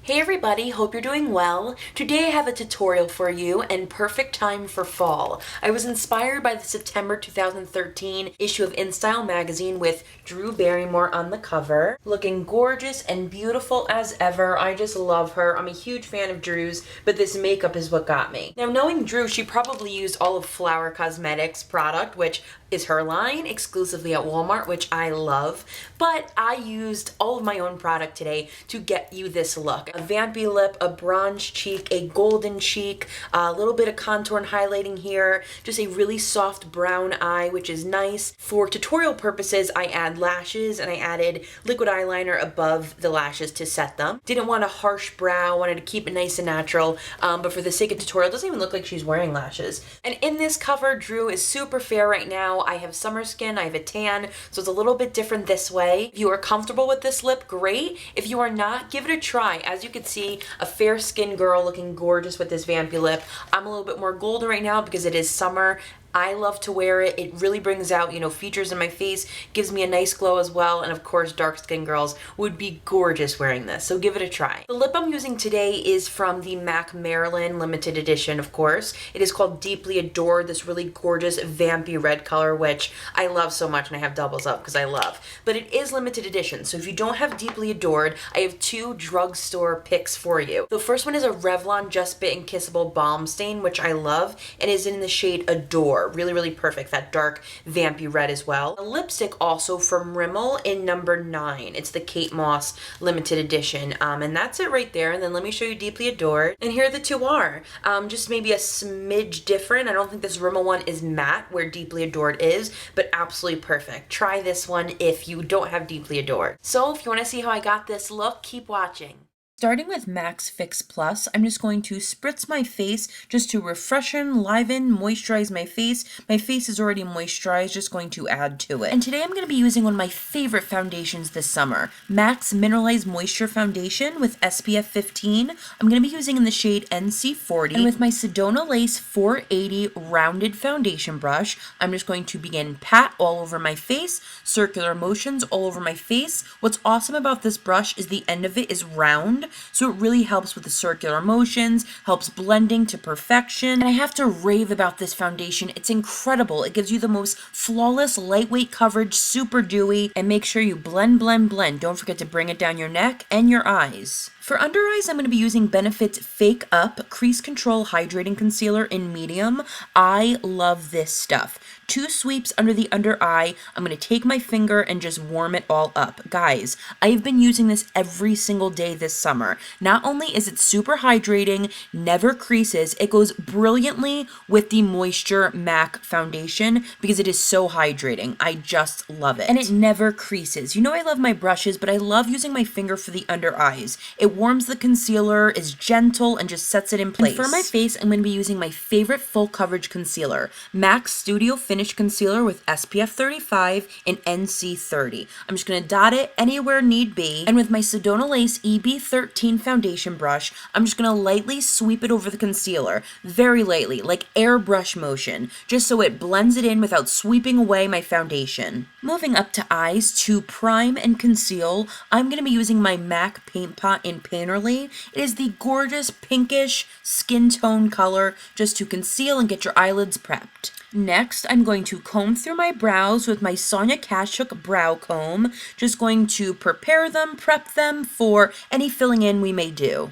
Hey everybody, hope you're doing well. Today I have a tutorial for you and perfect time for fall. I was inspired by the September 2013 issue of InStyle magazine with Drew Barrymore on the cover. Looking gorgeous and beautiful as ever. I just love her. I'm a huge fan of Drew's, but this makeup is what got me. Now knowing Drew, she probably used all of Flower Cosmetics product, which is her line exclusively at Walmart, which I love, but I used all of my own product today to get you this look. A vampy lip, a bronze cheek, a golden cheek, a little bit of contour and highlighting here, just a really soft brown eye, which is nice. For tutorial purposes, I add lashes and I added liquid eyeliner above the lashes to set them. Didn't want a harsh brow, wanted to keep it nice and natural, but for the sake of tutorial, it doesn't even look like she's wearing lashes. And in this cover, Drew is super fair right now. I have summer skin, I have a tan, so it's a little bit different this way. If you are comfortable with this lip, great. If you are not, give it a try. As you can see, a fair skinned girl looking gorgeous with this vampy lip. I'm a little bit more golden right now because it is summer. I love to wear it. It really brings out, features in my face, gives me a nice glow as well, and of course, dark skinned girls would be gorgeous wearing this, so give it a try. The lip I'm using today is from the MAC Maryland limited edition, of course. It is called Deeply Adored, this really gorgeous vampy red color, which I love so much, and I have doubles up because I love. But it is limited edition, so if you don't have Deeply Adored, I have two drugstore picks for you. The first one is a Revlon Just Bitten Kissable Balm Stain, which I love, and is in the shade Adore. Really, really perfect. That dark vampy red as well. A lipstick also from Rimmel in number 9. It's the Kate Moss limited edition. And that's it right there. And then let me show you Deeply Adored. And here the two are. Just maybe a smidge different. I don't think this Rimmel one is matte where Deeply Adored is, but absolutely perfect. Try this one if you don't have Deeply Adored. So if you want to see how I got this look, keep watching. Starting with Max Fix Plus, I'm just going to spritz my face just to refreshen, liven, moisturize my face. My face is already moisturized, just going to add to it. And today I'm going to be using one of my favorite foundations this summer, MAC's Mineralize Moisture Foundation with SPF 15. I'm going to be using in the shade NC40. And with my Sedona Lace 480 rounded foundation brush, I'm just going to begin pat all over my face, circular motions all over my face. What's awesome about this brush is the end of it is round, so it really helps with the circular motions, helps blending to perfection. And I have to rave about this foundation. It's incredible. It gives you the most flawless, lightweight coverage, super dewy, and make sure you blend, blend, blend. Don't forget to bring it down your neck and your eyes. For under eyes, I'm going to be using Benefit's Fake Up Crease Control Hydrating Concealer in medium. I love this stuff. 2 sweeps under the under eye. I'm going to take my finger and just warm it all up. Guys, I've been using this every single day this summer. Not only is it super hydrating, never creases, it goes brilliantly with the Moisture MAC foundation because it is so hydrating. I just love it. And it never creases. You know I love my brushes, but I love using my finger for the under eyes. It warms the concealer, is gentle, and just sets it in place. And for my face, I'm going to be using my favorite full coverage concealer, MAC's Studio Finish Concealer with SPF 35 and NC 30. I'm just going to dot it anywhere need be, and with my Sedona Lace EB13 foundation brush, I'm just going to lightly sweep it over the concealer, very lightly, like airbrush motion, just so it blends it in without sweeping away my foundation. Moving up to eyes, to prime and conceal, I'm going to be using my MAC Paint Pot in Painterly. It is the gorgeous pinkish skin tone color just to conceal and get your eyelids prepped. Next, I'm going to comb through my brows with my Sonia Kashuk brow comb. Just going to prepare them, prep them for any filling in we may do.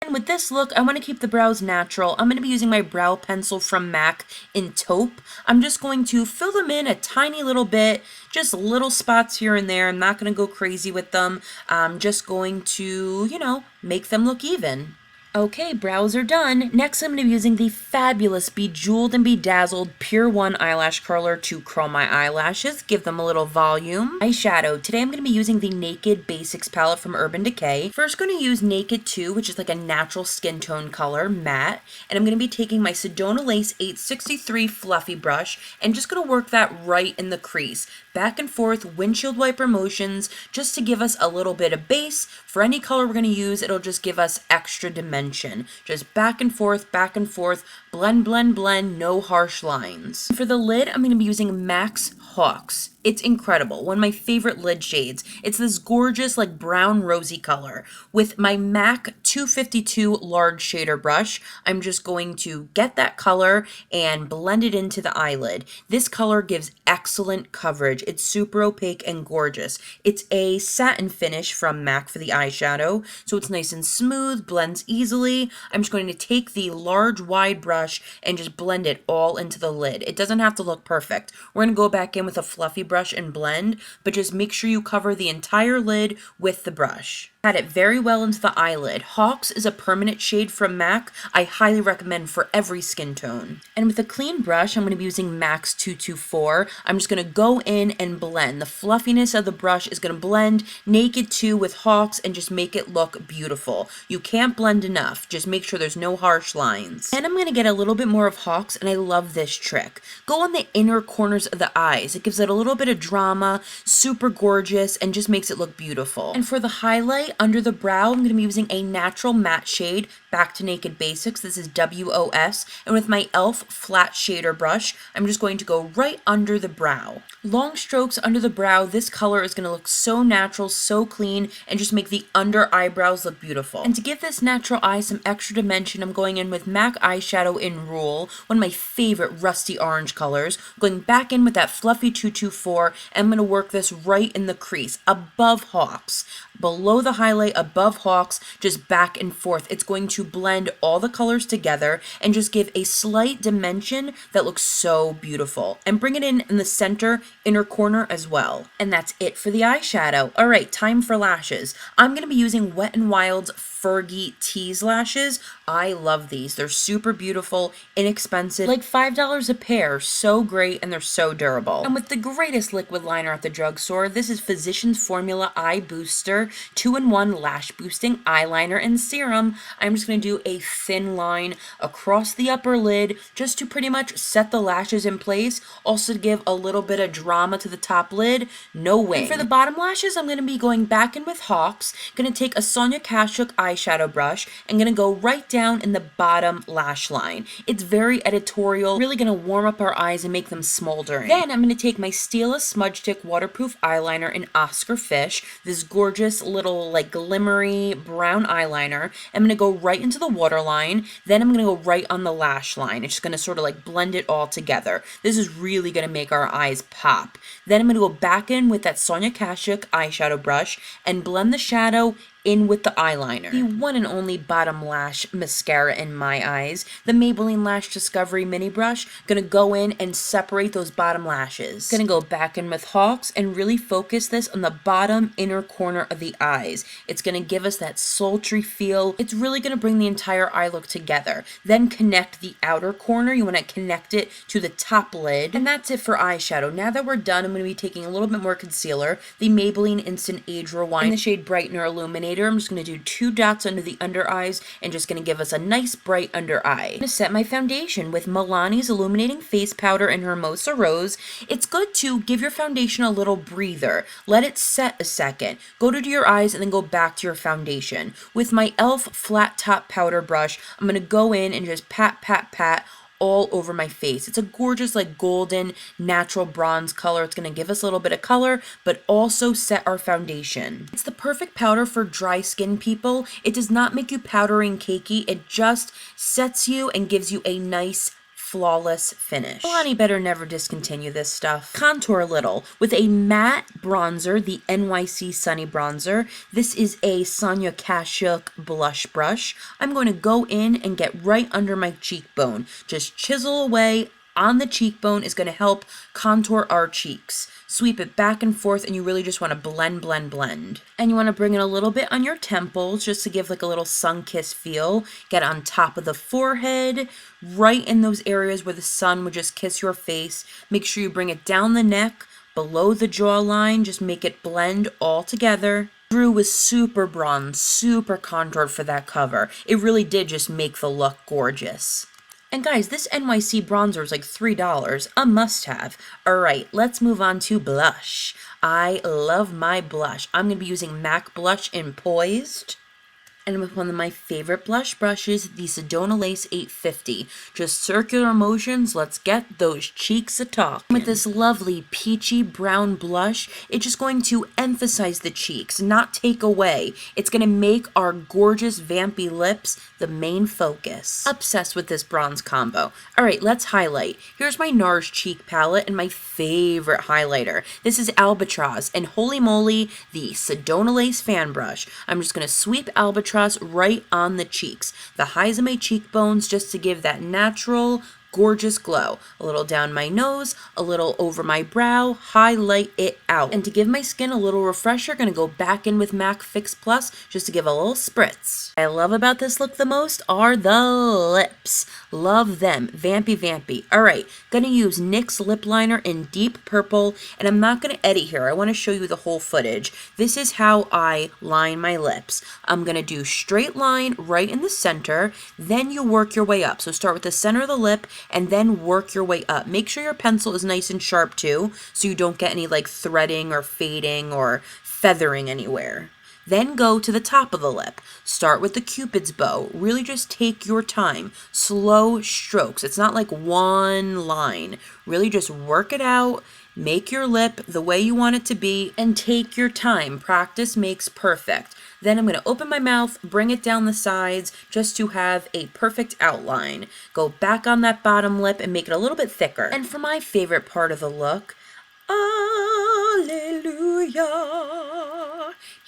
And with this look, I want to keep the brows natural. I'm going to be using my brow pencil from MAC in Taupe. I'm just going to fill them in a tiny little bit, just little spots here and there. I'm not going to go crazy with them. I'm just going to, make them look even. Okay, brows are done. Next, I'm going to be using the fabulous Bejeweled and Bedazzled Pier 1 eyelash curler to curl my eyelashes, give them a little volume. Eyeshadow. Today I'm going to be using the Naked Basics palette from Urban Decay. First, going to use Naked 2, which is like a natural skin tone color, matte. And I'm going to be taking my Sedona Lace 863 fluffy brush and just going to work that right in the crease. Back and forth, windshield wiper motions, just to give us a little bit of base. For any color we're going to use, it'll just give us extra dimension. Just back and forth, blend, blend, blend, no harsh lines. For the lid, I'm going to be using MAC's Haux. It's incredible. One of my favorite lid shades. It's this gorgeous like brown rosy color. With my MAC 252 large shader brush, I'm just going to get that color and blend it into the eyelid. This color gives excellent coverage. It's super opaque and gorgeous. It's a satin finish from MAC for the eyeshadow, so it's nice and smooth, blends easily. I'm just going to take the large wide brush and just blend it all into the lid. It doesn't have to look perfect. We're going to go back in with a fluffy brush and blend, but just make sure you cover the entire lid with the brush. Add it very well into the eyelid. Haux is a permanent shade from MAC. I highly recommend for every skin tone. And with a clean brush, I'm going to be using MAC's 224. I'm just going to go in and blend. The fluffiness of the brush is going to blend naked too with Haux and just make it look beautiful. You can't blend enough. Just make sure there's no harsh lines. And I'm going to get a little bit more of Haux, and I love this trick. Go on the inner corners of the eyes. It gives it a little bit of drama, super gorgeous, and just makes it look beautiful. And for the highlight, under the brow, I'm going to be using a natural matte shade, Back to Naked Basics. This is WOS. And with my e.l.f. flat shader brush, I'm just going to go right under the brow. Long strokes under the brow. This color is going to look so natural, so clean, and just make the under eyebrows look beautiful. And to give this natural eye some extra dimension, I'm going in with MAC Eyeshadow in Rule, one of my favorite rusty orange colors. Going back in with that fluffy 224, and I'm going to work this right in the crease, above Haux. Below the highlight, above Haux, just back and forth. It's going to blend all the colors together and just give a slight dimension that looks so beautiful. And bring it in the center, inner corner as well. And that's it for the eyeshadow. All right, time for lashes. I'm going to be using Wet n Wild's Fergie Tease lashes. I love these. They're super beautiful, inexpensive, like $5 a pair. So great, and they're so durable. And with the greatest liquid liner at the drugstore, this is Physicians Formula Eye Booster 2-in-1 Lash Boosting Eyeliner and Serum. I'm just going to do a thin line across the upper lid just to pretty much set the lashes in place. Also to give a little bit of drama to the top lid. No wing. And for the bottom lashes, I'm going to be going back in with Haux. Going to take a Sonia Kashuk eyeshadow brush and going to go right down in the bottom lash line. It's very editorial, really going to warm up our eyes and make them smoldering. Then I'm going to take my Stila Smudge Stick waterproof eyeliner in Oscar Fish, this gorgeous little like glimmery brown eyeliner. I'm going to go right into the waterline, then I'm going to go right on the lash line. It's just going to sort of like blend it all together. This is really going to make our eyes pop. Then I'm going to go back in with that Sonia Kashuk eyeshadow brush and blend the shadow in with the eyeliner. The one and only bottom lash mascara in my eyes, the Maybelline Lash Discovery Mini Brush. Gonna go in and separate those bottom lashes. Gonna go back in with Haux and really focus this on the bottom inner corner of the eyes. It's gonna give us that sultry feel. It's really gonna bring the entire eye look together. Then connect the outer corner. You wanna connect it to the top lid. And that's it for eyeshadow. Now that we're done, I'm gonna be taking a little bit more concealer, the Maybelline Instant Age Rewind in the shade Brightener Illuminator. I'm just going to do 2 dots under the under eyes and just going to give us a nice bright under eye. I'm going to set my foundation with Milani's Illuminating Face Powder in Hermosa Rose. It's good to give your foundation a little breather. Let it set a second. Go to your eyes and then go back to your foundation. With my e.l.f. flat top powder brush, I'm going to go in and just pat, pat, pat all over my face. It's a gorgeous like golden natural bronze color. It's going to give us a little bit of color but also set our foundation. It's the perfect powder for dry skin people. It does not make you powdery and cakey. It just sets you and gives you a nice flawless finish. Milani better never discontinue this stuff. Contour a little with a matte bronzer, the NYC Sunny Bronzer. This is a Sonia Kashuk blush brush. I'm going to go in and get right under my cheekbone. Just chisel away on the cheekbone is going to help contour our cheeks. Sweep it back and forth and you really just want to blend, blend, blend. And you want to bring it a little bit on your temples just to give like a little sun-kissed feel. Get on top of the forehead, right in those areas where the sun would just kiss your face. Make sure you bring it down the neck, below the jawline, just make it blend all together. Drew was super bronze, super contoured for that cover. It really did just make the look gorgeous. And guys, this NYC bronzer is like $3, a must-have. Alright, let's move on to blush. I love my blush. I'm going to be using MAC blush in Poised. And with one of my favorite blush brushes, the Sedona Lace 850. Just circular motions, let's get those cheeks a-talkin'. With this lovely peachy brown blush, it's just going to emphasize the cheeks, not take away. It's going to make our gorgeous vampy lips the main focus. Obsessed with this bronze combo. Alright, let's highlight. Here's my NARS cheek palette and my favorite highlighter. This is Albatross, and holy moly, the Sedona Lace fan brush. I'm just going to sweep Albatross right on the cheeks, the highs of my cheekbones, just to give that natural, gorgeous glow. A little down my nose, a little over my brow, highlight it out. And to give my skin a little refresher, gonna go back in with MAC Fix Plus just to give a little spritz. What I love about this look the most are the lips. Love them. Vampy, vampy. Alright, gonna use NYX lip liner in deep purple, and I'm not gonna edit here. I wanna show you the whole footage. This is how I line my lips. I'm gonna do straight line right in the center, then you work your way up. So start with the center of the lip, and then work your way up. Make sure your pencil is nice and sharp too, so you don't get any like threading or fading or feathering anywhere. Then go to the top of the lip. Start with the Cupid's bow. Really just take your time. Slow strokes. It's not like one line. Really just work it out. Make your lip the way you want it to be and take your time. Practice makes perfect. Then I'm going to open my mouth, bring it down the sides just to have a perfect outline. Go back on that bottom lip and make it a little bit thicker. And for my favorite part of the look, Alleluia.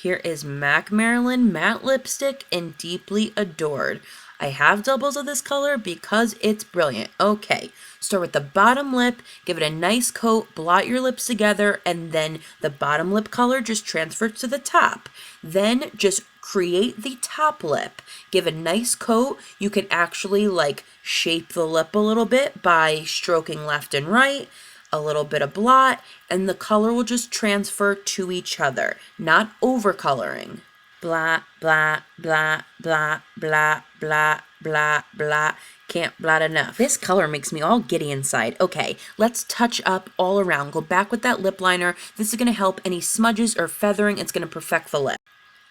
Here is MAC Marilyn Matte Lipstick in Deeply Adored. I have doubles of this color because it's brilliant. Okay, start with the bottom lip, give it a nice coat, blot your lips together, and then the bottom lip color just transfers to the top. Then just create the top lip. Give a nice coat. You can actually like shape the lip a little bit by stroking left and right, a little bit of blot, and the color will just transfer to each other, not over coloring. Blah, blah, blah, blah, blah, blah, blah, blah. Can't blot enough. This color makes me all giddy inside. Okay, let's touch up all around. Go back with that lip liner. This is going to help any smudges or feathering. It's going to perfect the lip.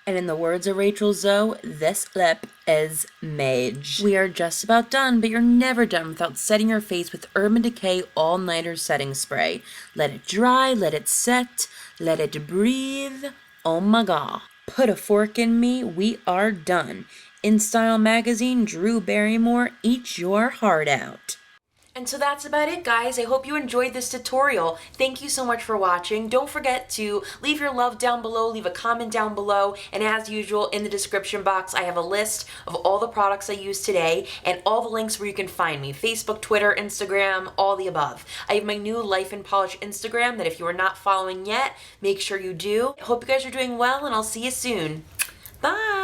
And in the words of Rachel Zoe, this lip is made. We are just about done, but you're never done without setting your face with Urban Decay All Nighter Setting Spray. Let it dry, let it set, let it breathe. Oh my god. Put a fork in me, we are done. InStyle magazine, Drew Barrymore, eat your heart out. And so that's about it, guys. I hope you enjoyed this tutorial. Thank you so much for watching. Don't forget to leave your love down below, leave a comment down below, and as usual, in the description box, I have a list of all the products I used today and all the links where you can find me. Facebook, Twitter, Instagram, all the above. I have my new Life and Polish Instagram that if you are not following yet, make sure you do. I hope you guys are doing well, and I'll see you soon. Bye!